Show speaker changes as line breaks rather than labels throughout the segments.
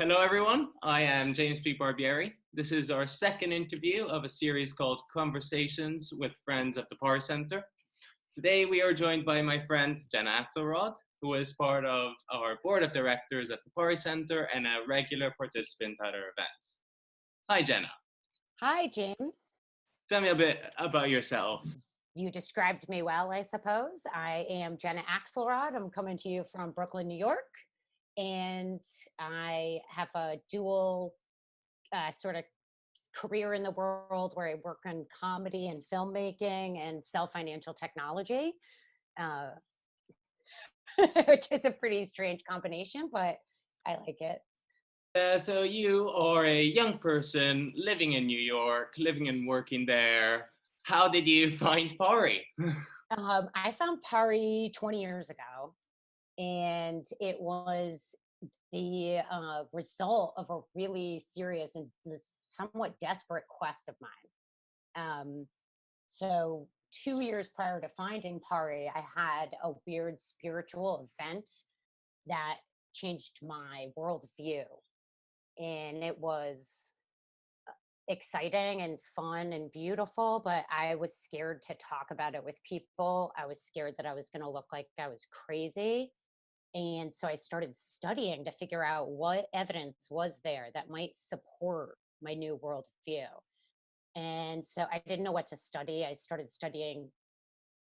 Hello, everyone. I am James Peat Barbieri. This is our second interview of a series called Conversations with Friends of the Pari Center. Today, we are joined by my friend, Jena Axelrod, who is part of our board of directors at the Pari Center and a regular participant at our events. Hi, Jena.
Hi, James.
Tell me a bit about yourself.
You described me well, I suppose. I am Jena Axelrod. I'm coming to you from Brooklyn, New York. And I have a dual sort of career in the world where I work on comedy and filmmaking and self-financial technology, uh, which is a pretty strange combination, but I like it.
So you are a young person living in New York, living and working there. How did you find Pari?
I found Pari 20 years ago, and it was the result of a really serious and somewhat desperate quest of mine. So 2 years prior to finding Pari, I had a weird spiritual event that changed my worldview. And it was exciting and fun and beautiful, but I was scared to talk about it with people. I was scared that I was going to look like I was crazy. And so I started studying to figure out what evidence was there that might support my new worldview. And so I didn't know what to study. I started studying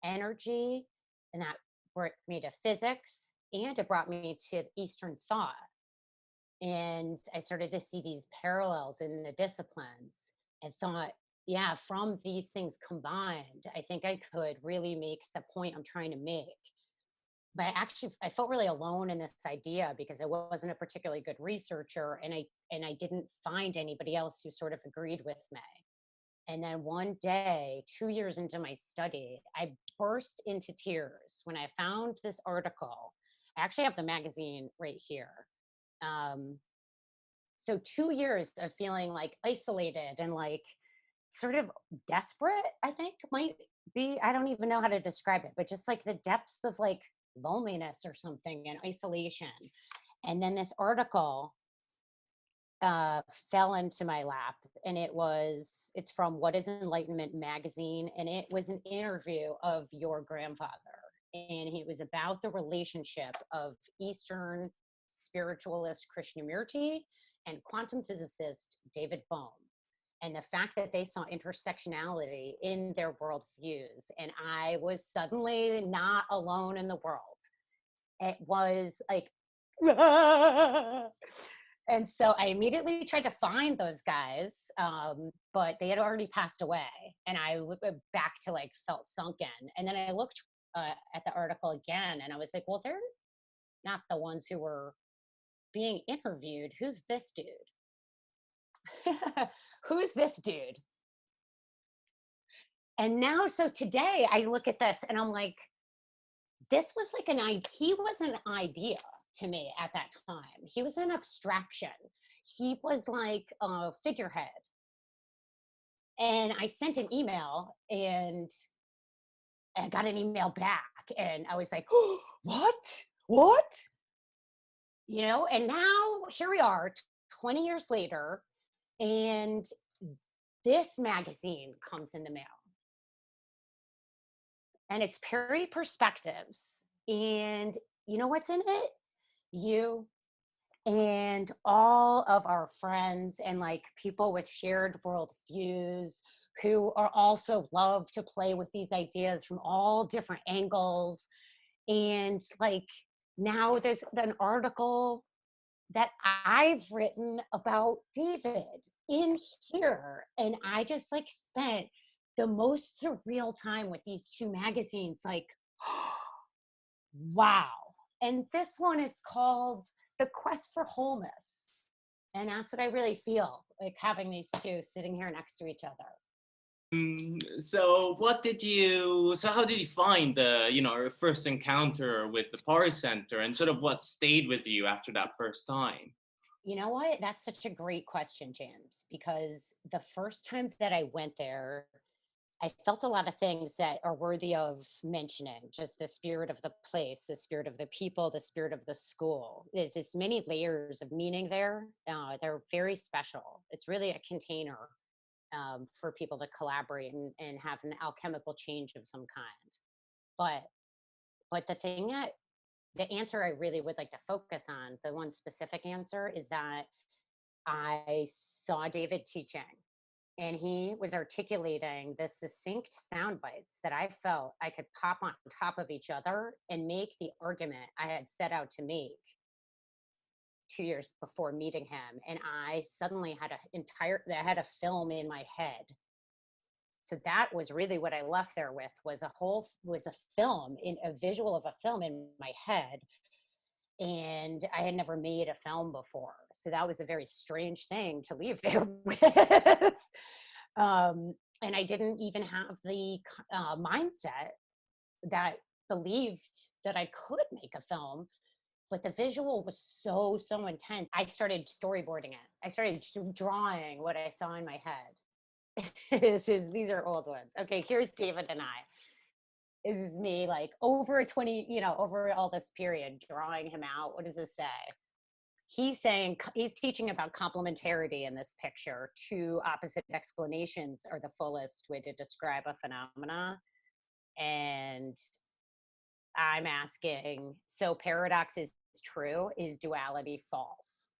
energy, and that brought me to physics, and it brought me to Eastern thought. And I started to see these parallels in the disciplines and thought, yeah, from these things combined, I think I could really make the point I'm trying to make. But I felt really alone in this idea because I wasn't a particularly good researcher, and I didn't find anybody else who sort of agreed with me. And then one day, 2 years into my study, I burst into tears when I found this article. I actually have the magazine right here. Um, so 2 years of feeling like isolated and like sort of desperate, I think might be, I don't even know how to describe it, but just like the depths of like loneliness or something and isolation. And then this article fell into my lap, and it's from What is Enlightenment magazine, and it was an interview of your grandfather, and it was about the relationship of Eastern spiritualist Krishnamurti and quantum physicist David Bohm, and the fact that they saw intersectionality in their worldviews. And I was suddenly not alone in the world. It was like, and so I immediately tried to find those guys, but they had already passed away. And I went back to like felt sunken. And then I looked at the article again, and I was like, well, they're not the ones who were being interviewed. Who's this dude? Who's this dude? And now, so today I look at this and I'm like, this was like he was an idea to me at that time. He was an abstraction. He was like a figurehead. And I sent an email, and I got an email back, and I was like, oh, what? And now here we are 20 years later, and this magazine comes in the mail. And it's Pari Perspectives. And you know what's in it? You and all of our friends and like people with shared worldviews who are also love to play with these ideas from all different angles. And like now there's an article that I've written about David in here. And I just like spent the most surreal time with these two magazines. Like, wow. And this one is called The Quest for Wholeness. And that's what I really feel like having these two sitting here next to each other.
So how did you find your first encounter with the Pari Center, and sort of what stayed with you after that first time?
You know what? That's such a great question, James, because the first time that I went there, I felt a lot of things that are worthy of mentioning, just the spirit of the place, the spirit of the people, the spirit of the school. There's this many layers of meaning there. They're very special. It's really a container for people to collaborate and have an alchemical change of some kind. But the thing that the answer I really would like to focus on, the one specific answer, is that I saw David teaching, and he was articulating the succinct sound bites that I felt I could pop on top of each other and make the argument I had set out to make 2 years before meeting him. And I suddenly had I had a film in my head. So that was really what I left there with, was a film, in a visual of a film in my head. And I had never made a film before. So that was a very strange thing to leave there with. And I didn't even have the mindset that believed that I could make a film, but the visual was so intense. I started storyboarding it. I started drawing what I saw in my head. These are old ones. Okay, here's David and I. This is me, like, over over all this period, drawing him out. What does this say? He's teaching about complementarity in this picture. Two opposite explanations are the fullest way to describe a phenomena. And I'm asking, so paradox is true, is duality false?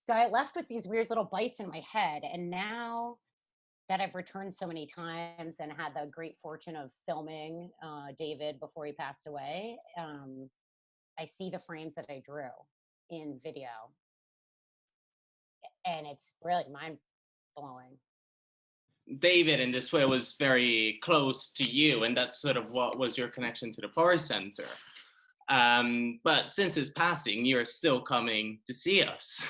So I left with these weird little bites in my head. And now that I've returned so many times and had the great fortune of filming David before he passed away, I see the frames that I drew in video, and it's really mind blowing.
David, in this way, was very close to you, and that's sort of what was your connection to the Pari Center. But since his passing, you're still coming to see us.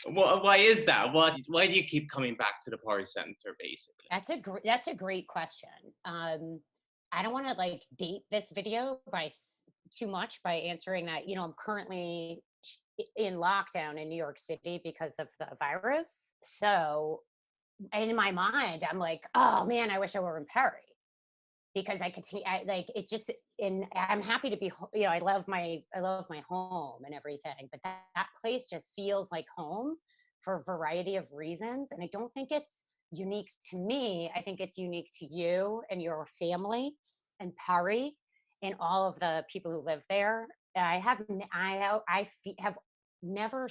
Why is that? Why do you keep coming back to the Pari Center, basically?
That's a great question. I don't want to like date this video too much by answering that. I'm currently in lockdown in New York City because of the virus. So in my mind, I'm like, oh man, I wish I were in Paris, because I could see, like, it just, and I'm happy to be, I love my home and everything, but that place just feels like home for a variety of reasons. And I don't think it's unique to me. I think it's unique to you and your family and Pari and all of the people who live there. Have never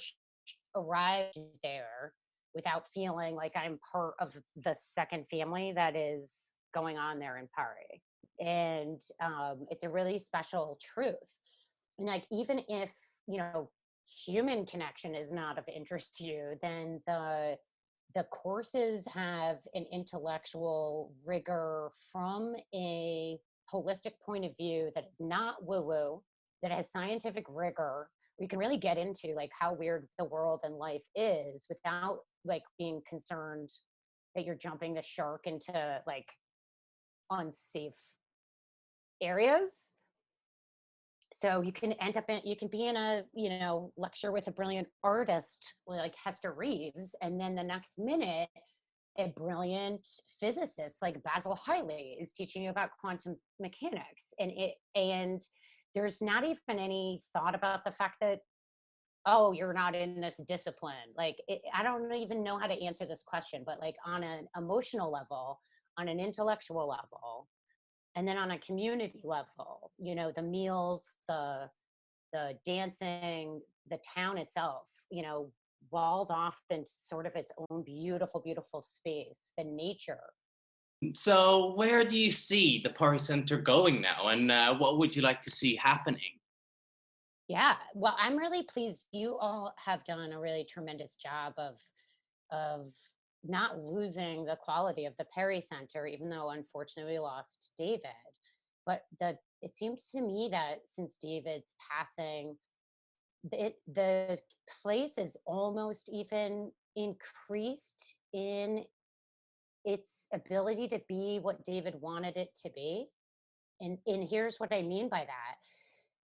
arrived there without feeling like I'm part of the second family that is going on there in Pari. And it's a really special truth. And like, even if, human connection is not of interest to you, then the courses have an intellectual rigor from a holistic point of view that is not woo-woo, that has scientific rigor. We can really get into like how weird the world and life is without like being concerned that you're jumping the shark into like unsafe areas. So you can be in a, lecture with a brilliant artist like Hester Reeves, and then the next minute a brilliant physicist like Basil Hiley is teaching you about quantum mechanics, and there's not even any thought about the fact that, oh, you're not in this discipline. Like, I don't even know how to answer this question, but like on an emotional level, on an intellectual level, and then on a community level, the meals, the dancing, the town itself, walled off in sort of its own beautiful space, the nature.
So where do you see the Pari Center going now, and what would you like to see happening?
Yeah, well, I'm really pleased. You all have done a really tremendous job of not losing the quality of the Pari Center, even though unfortunately we lost David. But it seems to me that since David's passing, the place is almost even increased in its ability to be what David wanted it to be. And here's what I mean by that.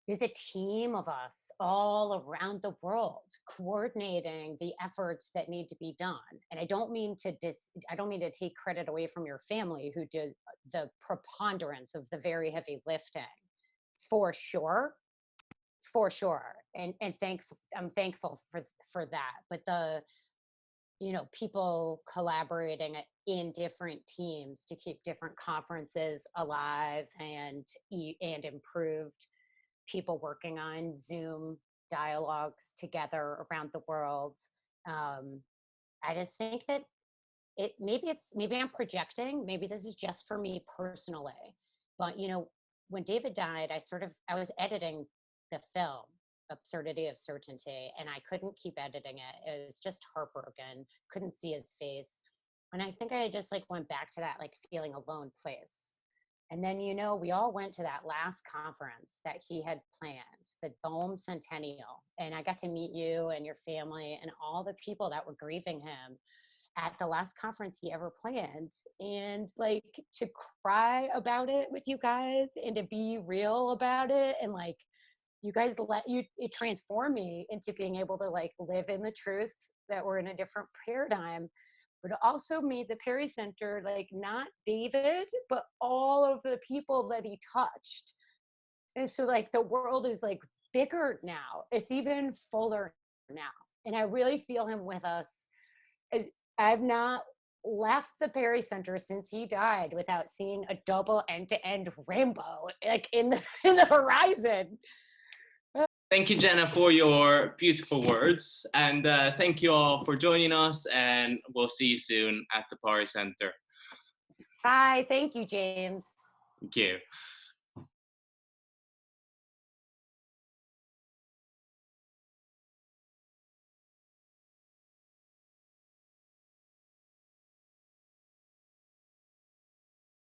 there's a team of us all around the world coordinating the efforts that need to be done. And I don't mean to take credit away from your family who did the preponderance of the very heavy lifting, for sure, for sure. And I'm thankful for that. But people collaborating in different teams to keep different conferences alive and improved, people working on Zoom dialogues together around the world. I just think that maybe I'm projecting, maybe this is just for me personally, but when David died, I was editing the film Absurdity of Certainty, and I couldn't keep editing it. It was just heartbroken, couldn't see his face. And I think I just like went back to that like feeling alone place. And then, we all went to that last conference that he had planned, the Bohm Centennial. And I got to meet you and your family and all the people that were grieving him at the last conference he ever planned. And like to cry about it with you guys and to be real about it. And like, it transformed me into being able to like live in the truth that we're in a different paradigm, but it also made the Pari Center like not David, but all of the people that he touched. And so like the world is like bigger now. It's even fuller now. And I really feel him with us. As I've not left the Pari Center since he died without seeing a double end-to-end rainbow like in the horizon.
Thank you, Jena, for your beautiful words. And thank you all for joining us. And we'll see you soon at the Pari Center.
Bye. Thank you, James.
Thank you.